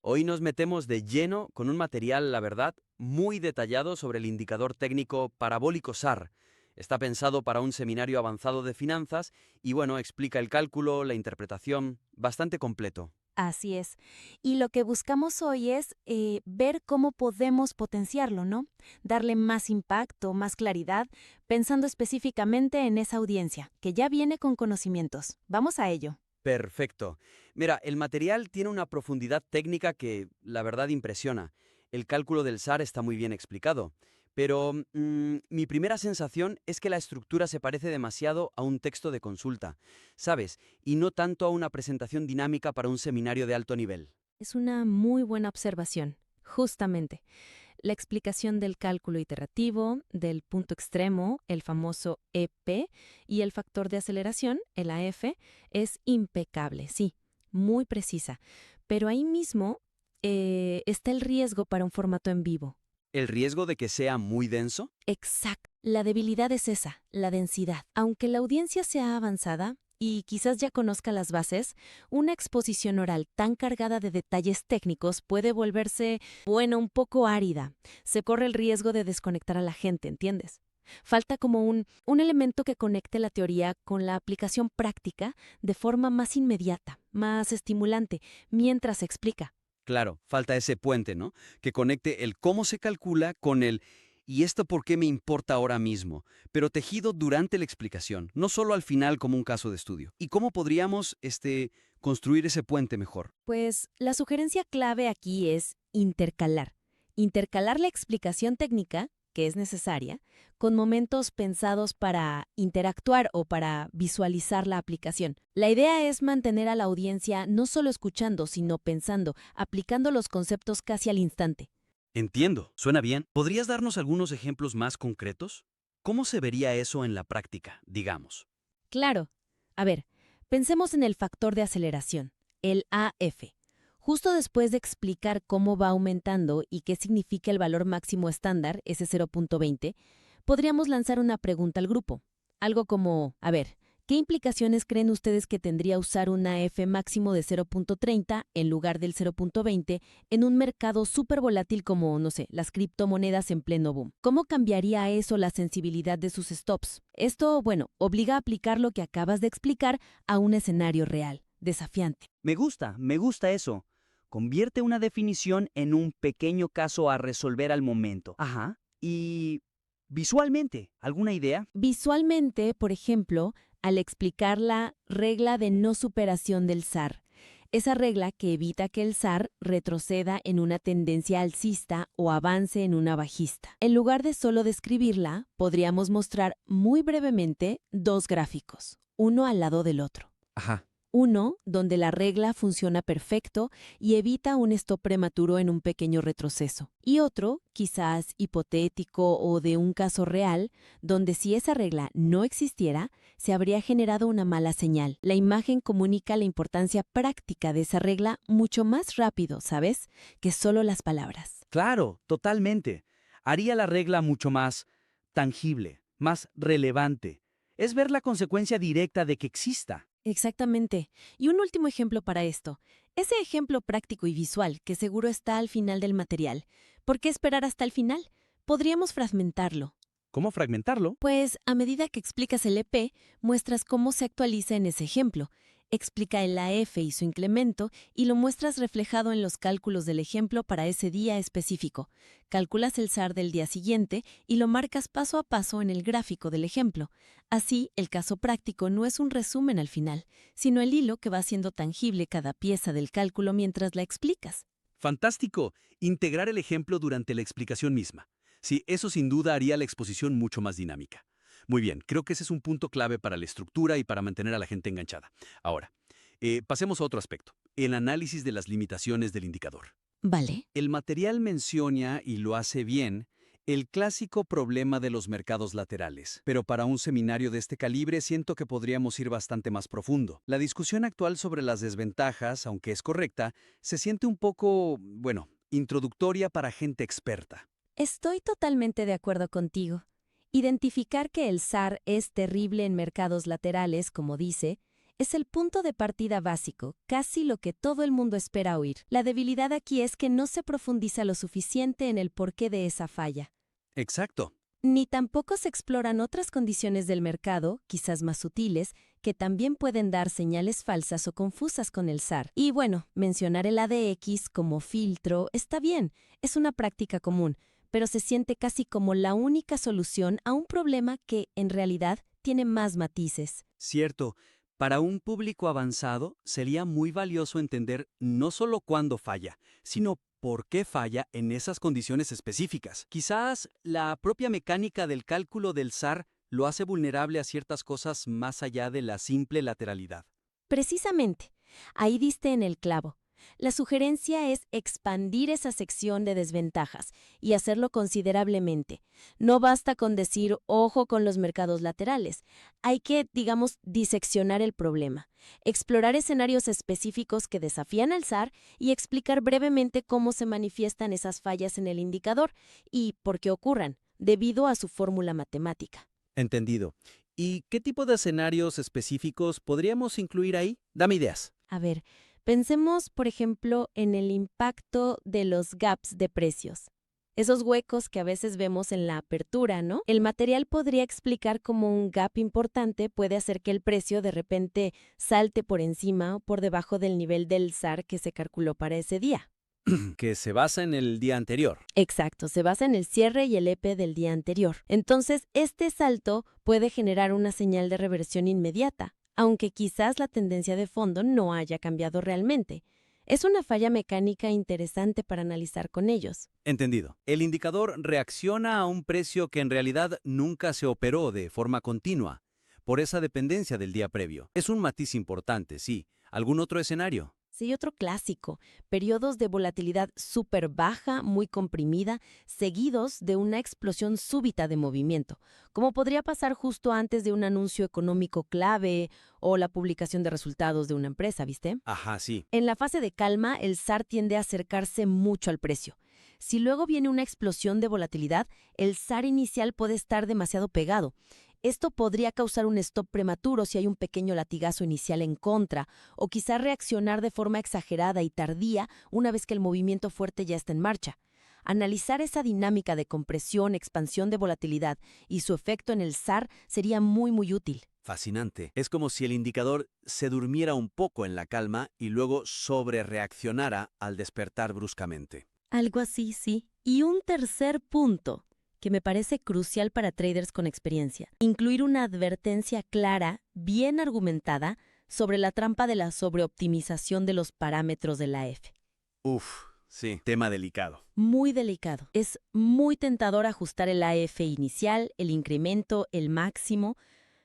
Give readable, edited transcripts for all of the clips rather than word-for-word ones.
Hoy nos metemos de lleno con un material, la verdad, muy detallado sobre el indicador técnico parabólico SAR. Está pensado para un seminario avanzado de finanzas y bueno, explica el cálculo, la interpretación, bastante completo. Así es. Y lo que buscamos hoy es ver cómo podemos potenciarlo, ¿no? Darle más impacto, más claridad, pensando específicamente en esa audiencia, que ya viene con conocimientos. Vamos a ello. Perfecto. Mira, el material tiene una profundidad técnica que, la verdad, impresiona. El cálculo del SAR está muy bien explicado. Pero mi primera sensación es que la estructura se parece demasiado a un texto de consulta, ¿sabes? Y no tanto a una presentación dinámica para un seminario de alto nivel. Es una muy buena observación. Justamente, la explicación del cálculo iterativo, del punto extremo, el famoso EP, y el factor de aceleración, el AF, es impecable, sí, muy precisa. Pero ahí mismo está el riesgo para un formato en vivo. ¿El riesgo de que sea muy denso? Exacto. La debilidad es esa, la densidad. Aunque la audiencia sea avanzada y quizás ya conozca las bases, una exposición oral tan cargada de detalles técnicos puede volverse, bueno, un poco árida. Se corre el riesgo de desconectar a la gente, ¿entiendes? Falta como un elemento que conecte la teoría con la aplicación práctica de forma más inmediata, más estimulante, mientras se explica. Claro, falta ese puente, ¿no? Que conecte el cómo se calcula con el ¿y esto por qué me importa ahora mismo? Pero tejido durante la explicación, no solo al final como un caso de estudio. ¿Y cómo podríamos, construir ese puente mejor? Pues la sugerencia clave aquí es intercalar. Intercalar la explicación técnica, que es necesaria, con momentos pensados para interactuar o para visualizar la aplicación. La idea es mantener a la audiencia no solo escuchando, sino pensando, aplicando los conceptos casi al instante. Entiendo, suena bien. ¿Podrías darnos algunos ejemplos más concretos? ¿Cómo se vería eso en la práctica, digamos? Claro. A ver, pensemos en el factor de aceleración, el AF. Justo después de explicar cómo va aumentando y qué significa el valor máximo estándar, ese 0.20, podríamos lanzar una pregunta al grupo. Algo como, a ver, ¿qué implicaciones creen ustedes que tendría usar un AF máximo de 0.30 en lugar del 0.20 en un mercado súper volátil como, no sé, las criptomonedas en pleno boom? ¿Cómo cambiaría eso la sensibilidad de sus stops? Esto, bueno, obliga a aplicar lo que acabas de explicar a un escenario real, desafiante. Me gusta eso. Convierte una definición en un pequeño caso a resolver al momento. Ajá. Y visualmente, ¿alguna idea? Visualmente, por ejemplo, al explicar la regla de no superación del SAR, esa regla que evita que el SAR retroceda en una tendencia alcista o avance en una bajista. En lugar de solo describirla, podríamos mostrar muy brevemente dos gráficos, uno al lado del otro. Ajá. Uno, donde la regla funciona perfecto y evita un stop prematuro en un pequeño retroceso. Y otro, quizás hipotético o de un caso real, donde si esa regla no existiera, se habría generado una mala señal. La imagen comunica la importancia práctica de esa regla mucho más rápido, ¿sabes?, que solo las palabras. Claro, totalmente. Haría la regla mucho más tangible, más relevante. Es ver la consecuencia directa de que exista. Exactamente. Y un último ejemplo para esto. Ese ejemplo práctico y visual, que seguro está al final del material. ¿Por qué esperar hasta el final? Podríamos fragmentarlo. ¿Cómo fragmentarlo? Pues a medida que explicas el EP, muestras cómo se actualiza en ese ejemplo. Explica el AF y su incremento y lo muestras reflejado en los cálculos del ejemplo para ese día específico. Calculas el SAR del día siguiente y lo marcas paso a paso en el gráfico del ejemplo. Así, el caso práctico no es un resumen al final, sino el hilo que va haciendo tangible cada pieza del cálculo mientras la explicas. Fantástico. Integrar el ejemplo durante la explicación misma. Sí, eso sin duda haría la exposición mucho más dinámica. Muy bien, creo que ese es un punto clave para la estructura y para mantener a la gente enganchada. Ahora, pasemos a otro aspecto, el análisis de las limitaciones del indicador. ¿Vale? El material menciona, y lo hace bien, el clásico problema de los mercados laterales, pero para un seminario de este calibre siento que podríamos ir bastante más profundo. La discusión actual sobre las desventajas, aunque es correcta, se siente un poco, bueno, introductoria para gente experta. Estoy totalmente de acuerdo contigo. Identificar que el SAR es terrible en mercados laterales, como dice, Es el punto de partida básico, casi lo que todo el mundo espera oír. La debilidad aquí es que no se profundiza lo suficiente en el porqué de esa falla. Exacto. Ni tampoco se exploran otras condiciones del mercado, quizás más sutiles, que también pueden dar señales falsas o confusas con el SAR. Y bueno, mencionar el ADX como filtro está bien, es una práctica común, pero se siente casi como la única solución a un problema que, en realidad, tiene más matices. Cierto. Para un público avanzado sería muy valioso entender no solo cuándo falla, sino por qué falla en esas condiciones específicas. Quizás la propia mecánica del cálculo del SAR lo hace vulnerable a ciertas cosas más allá de la simple lateralidad. Precisamente, ahí diste en el clavo. La sugerencia es expandir esa sección de desventajas y hacerlo considerablemente. No basta con decir ojo con los mercados laterales. Hay que, digamos, diseccionar el problema, explorar escenarios específicos que desafían al SAR y explicar brevemente cómo se manifiestan esas fallas en el indicador y por qué ocurran, debido a su fórmula matemática. Entendido. ¿Y qué tipo de escenarios específicos podríamos incluir ahí? Dame ideas. A ver, pensemos, por ejemplo, en el impacto de los gaps de precios. Esos huecos que a veces vemos en la apertura, ¿no? El material podría explicar cómo un gap importante puede hacer que el precio de repente salte por encima o por debajo del nivel del SAR que se calculó para ese día. Que se basa en el día anterior. Exacto, se basa en el cierre y el EP del día anterior. Entonces, este salto puede generar una señal de reversión inmediata, aunque quizás la tendencia de fondo no haya cambiado realmente. Es una falla mecánica interesante para analizar con ellos. Entendido. El indicador reacciona a un precio que en realidad nunca se operó de forma continua, por esa dependencia del día previo. Es un matiz importante, sí. ¿Algún otro escenario? Sí, otro clásico, periodos de volatilidad súper baja, muy comprimida, seguidos de una explosión súbita de movimiento, como podría pasar justo antes de un anuncio económico clave o la publicación de resultados de una empresa, ¿viste? Ajá, sí. En la fase de calma, el SAR tiende a acercarse mucho al precio. Si luego viene una explosión de volatilidad, el SAR inicial puede estar demasiado pegado. Esto podría causar un stop prematuro si hay un pequeño latigazo inicial en contra, o quizá reaccionar de forma exagerada y tardía una vez que el movimiento fuerte ya está en marcha. Analizar esa dinámica de compresión, expansión de volatilidad y su efecto en el SAR sería muy útil. Fascinante. Es como si el indicador se durmiera un poco en la calma y luego sobrereaccionara al despertar bruscamente. Algo así, sí. Y un tercer punto, que me parece crucial para traders con experiencia. Incluir una advertencia clara, bien argumentada, sobre la trampa de la sobreoptimización de los parámetros de la F. Uf, sí, tema delicado. Muy delicado. Es muy tentador ajustar el AF inicial, el incremento, el máximo,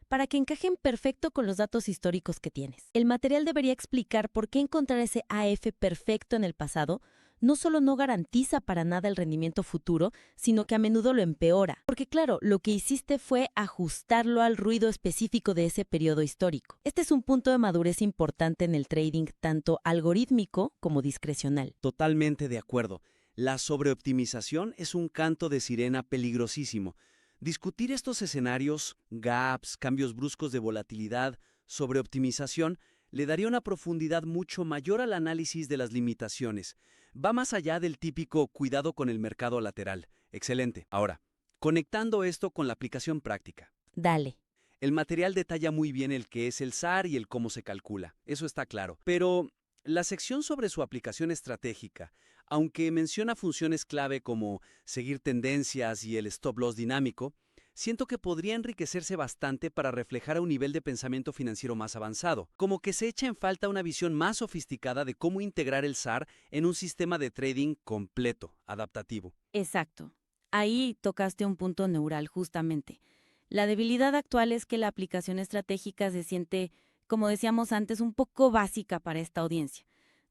para que encajen perfecto con los datos históricos que tienes. El material debería explicar por qué encontrar ese AF perfecto en el pasado no solo no garantiza para nada el rendimiento futuro, sino que a menudo lo empeora. Porque claro, lo que hiciste fue ajustarlo al ruido específico de ese periodo histórico. Este es un punto de madurez importante en el trading, tanto algorítmico como discrecional. Totalmente de acuerdo. La sobreoptimización es un canto de sirena peligrosísimo. Discutir estos escenarios, gaps, cambios bruscos de volatilidad, sobreoptimización, le daría una profundidad mucho mayor al análisis de las limitaciones. Va más allá del típico cuidado con el mercado lateral. Excelente. Ahora, conectando esto con la aplicación práctica. Dale. El material detalla muy bien el qué es el SAR y el cómo se calcula. Eso está claro. Pero la sección sobre su aplicación estratégica, aunque menciona funciones clave como seguir tendencias y el stop loss dinámico, siento que podría enriquecerse bastante para reflejar un nivel de pensamiento financiero más avanzado, como que se echa en falta una visión más sofisticada de cómo integrar el SAR en un sistema de trading completo, adaptativo. Exacto. Ahí tocaste un punto neural justamente. La debilidad actual es que la aplicación estratégica se siente, como decíamos antes, un poco básica para esta audiencia.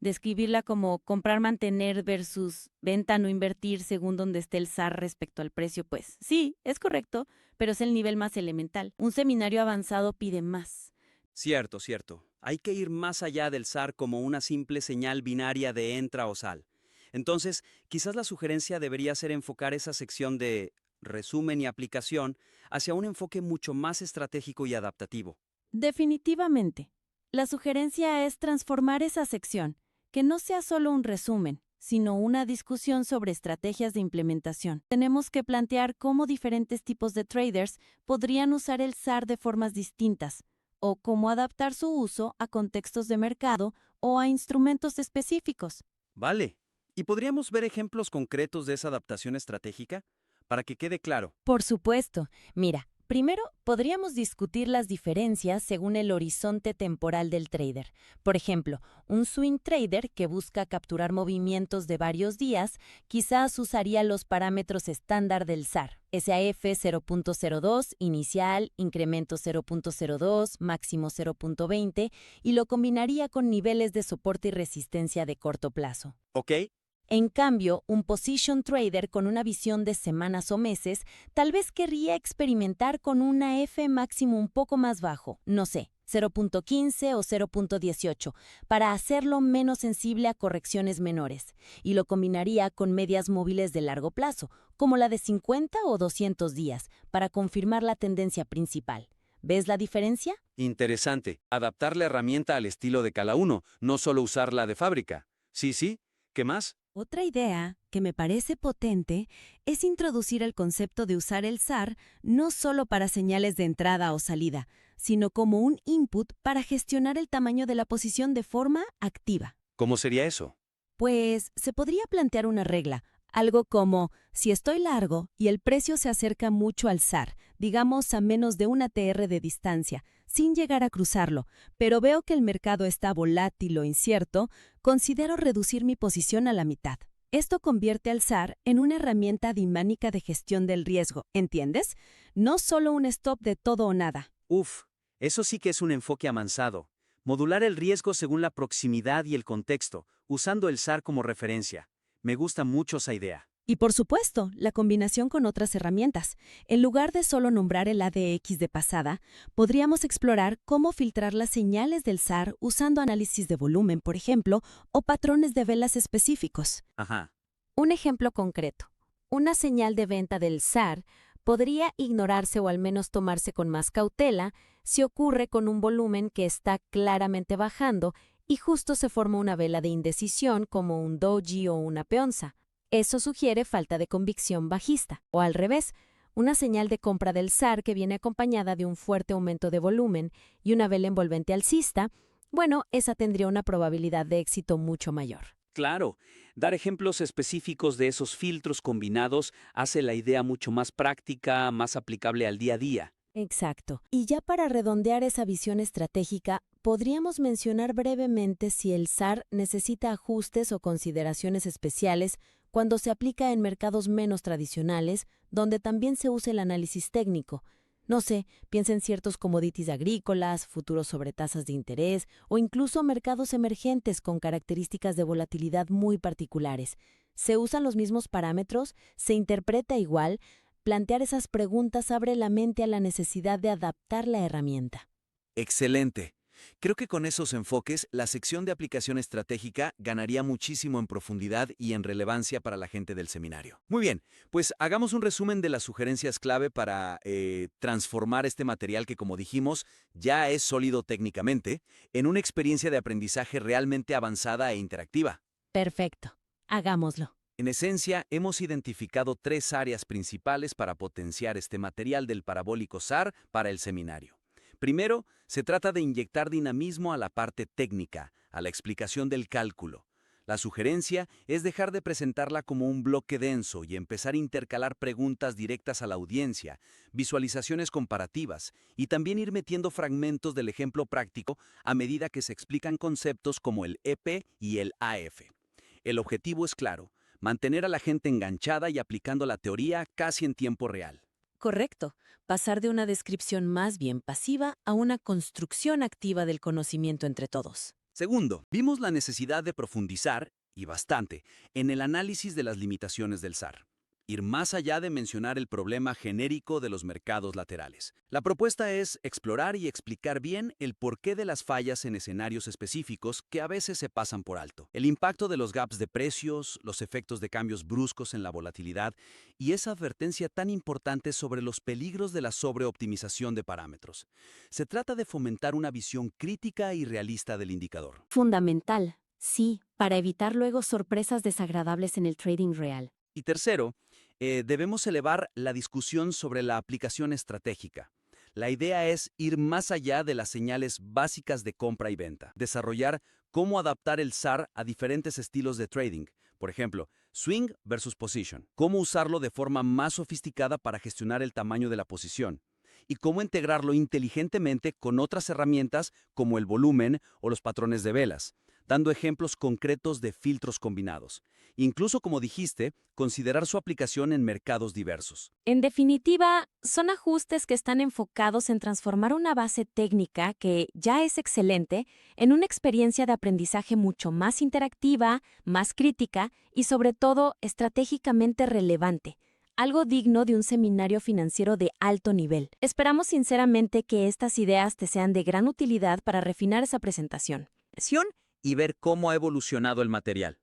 Describirla como comprar, mantener versus venta, no invertir según donde esté el SAR respecto al precio, pues sí, es correcto, pero es el nivel más elemental. Un seminario avanzado pide más. Cierto, cierto. Hay que ir más allá del SAR como una simple señal binaria de entra o sal. Entonces, quizás la sugerencia debería ser enfocar esa sección de resumen y aplicación hacia un enfoque mucho más estratégico y adaptativo. Definitivamente. La sugerencia es transformar esa sección, que no sea solo un resumen, sino una discusión sobre estrategias de implementación. Tenemos que plantear cómo diferentes tipos de traders podrían usar el SAR de formas distintas, o cómo adaptar su uso a contextos de mercado o a instrumentos específicos. Vale. ¿Y podríamos ver ejemplos concretos de esa adaptación estratégica? Para que quede claro. Por supuesto. Mira, primero podríamos discutir las diferencias según el horizonte temporal del trader. Por ejemplo, un swing trader que busca capturar movimientos de varios días quizás usaría los parámetros estándar del SAR. SAF 0.02, inicial, incremento 0.02, máximo 0.20 y lo combinaría con niveles de soporte y resistencia de corto plazo. ¿Ok? En cambio, un position trader con una visión de semanas o meses tal vez querría experimentar con una F máximo un poco más bajo, no sé, 0.15 o 0.18, para hacerlo menos sensible a correcciones menores, y lo combinaría con medias móviles de largo plazo, como la de 50 o 200 días, para confirmar la tendencia principal. ¿Ves la diferencia? Interesante. Adaptar la herramienta al estilo de cada uno, no solo usarla de fábrica. Sí, sí. ¿Qué más? Otra idea que me parece potente es introducir el concepto de usar el SAR no solo para señales de entrada o salida, sino como un input para gestionar el tamaño de la posición de forma activa. ¿Cómo sería eso? Pues se podría plantear una regla, algo como, si estoy largo y el precio se acerca mucho al SAR, digamos a menos de una TR de distancia, sin llegar a cruzarlo, pero veo que el mercado está volátil o incierto, considero reducir mi posición a la mitad. Esto convierte al SAR en una herramienta dinámica de gestión del riesgo, ¿entiendes? No solo un stop de todo o nada. Uf, eso sí que es un enfoque avanzado. Modular el riesgo según la proximidad y el contexto, usando el SAR como referencia. Me gusta mucho esa idea. Y por supuesto, la combinación con otras herramientas. En lugar de solo nombrar el ADX de pasada, podríamos explorar cómo filtrar las señales del SAR usando análisis de volumen, por ejemplo, o patrones de velas específicos. Ajá. Un ejemplo concreto. Una señal de venta del SAR podría ignorarse o al menos tomarse con más cautela si ocurre con un volumen que está claramente bajando y justo se forma una vela de indecisión como un doji o una peonza. Eso sugiere falta de convicción bajista, o al revés, una señal de compra del SAR que viene acompañada de un fuerte aumento de volumen y una vela envolvente alcista, bueno, esa tendría una probabilidad de éxito mucho mayor. Claro, dar ejemplos específicos de esos filtros combinados hace la idea mucho más práctica, más aplicable al día a día. Exacto. Y ya para redondear esa visión estratégica, podríamos mencionar brevemente si el SAR necesita ajustes o consideraciones especiales cuando se aplica en mercados menos tradicionales, donde también se usa el análisis técnico. No sé, piensa en ciertos commodities agrícolas, futuros sobre tasas de interés o incluso mercados emergentes con características de volatilidad muy particulares. ¿Se usan los mismos parámetros? ¿Se interpreta igual? Plantear esas preguntas abre la mente a la necesidad de adaptar la herramienta. Excelente. Creo que con esos enfoques, la sección de aplicación estratégica ganaría muchísimo en profundidad y en relevancia para la gente del seminario. Muy bien, pues hagamos un resumen de las sugerencias clave para transformar este material que, como dijimos, ya es sólido técnicamente, en una experiencia de aprendizaje realmente avanzada e interactiva. Perfecto. Hagámoslo. En esencia, hemos identificado 3 áreas principales para potenciar este material del parabólico SAR para el seminario. Primero, se trata de inyectar dinamismo a la parte técnica, a la explicación del cálculo. La sugerencia es dejar de presentarla como un bloque denso y empezar a intercalar preguntas directas a la audiencia, visualizaciones comparativas y también ir metiendo fragmentos del ejemplo práctico a medida que se explican conceptos como el EP y el AF. El objetivo es claro: mantener a la gente enganchada y aplicando la teoría casi en tiempo real. Correcto. Pasar de una descripción más bien pasiva a una construcción activa del conocimiento entre todos. Segundo, vimos la necesidad de profundizar, y bastante, en el análisis de las limitaciones del SAR. ir más allá de mencionar el problema genérico de los mercados laterales. La propuesta es explorar y explicar bien el porqué de las fallas en escenarios específicos que a veces se pasan por alto. El impacto de los gaps de precios, los efectos de cambios bruscos en la volatilidad y esa advertencia tan importante sobre los peligros de la sobreoptimización de parámetros. Se trata de fomentar una visión crítica y realista del indicador. Fundamental, sí, para evitar luego sorpresas desagradables en el trading real. Y tercero, debemos elevar la discusión sobre la aplicación estratégica. La idea es ir más allá de las señales básicas de compra y venta, desarrollar cómo adaptar el SAR a diferentes estilos de trading, por ejemplo, swing versus position, cómo usarlo de forma más sofisticada para gestionar el tamaño de la posición, y cómo integrarlo inteligentemente con otras herramientas como el volumen o los patrones de velas, dando ejemplos concretos de filtros combinados. Incluso, como dijiste, considerar su aplicación en mercados diversos. En definitiva, son ajustes que están enfocados en transformar una base técnica que ya es excelente en una experiencia de aprendizaje mucho más interactiva, más crítica y sobre todo estratégicamente relevante. Algo digno de un seminario financiero de alto nivel. Esperamos sinceramente que estas ideas te sean de gran utilidad para refinar esa presentación. Y ver cómo ha evolucionado el material.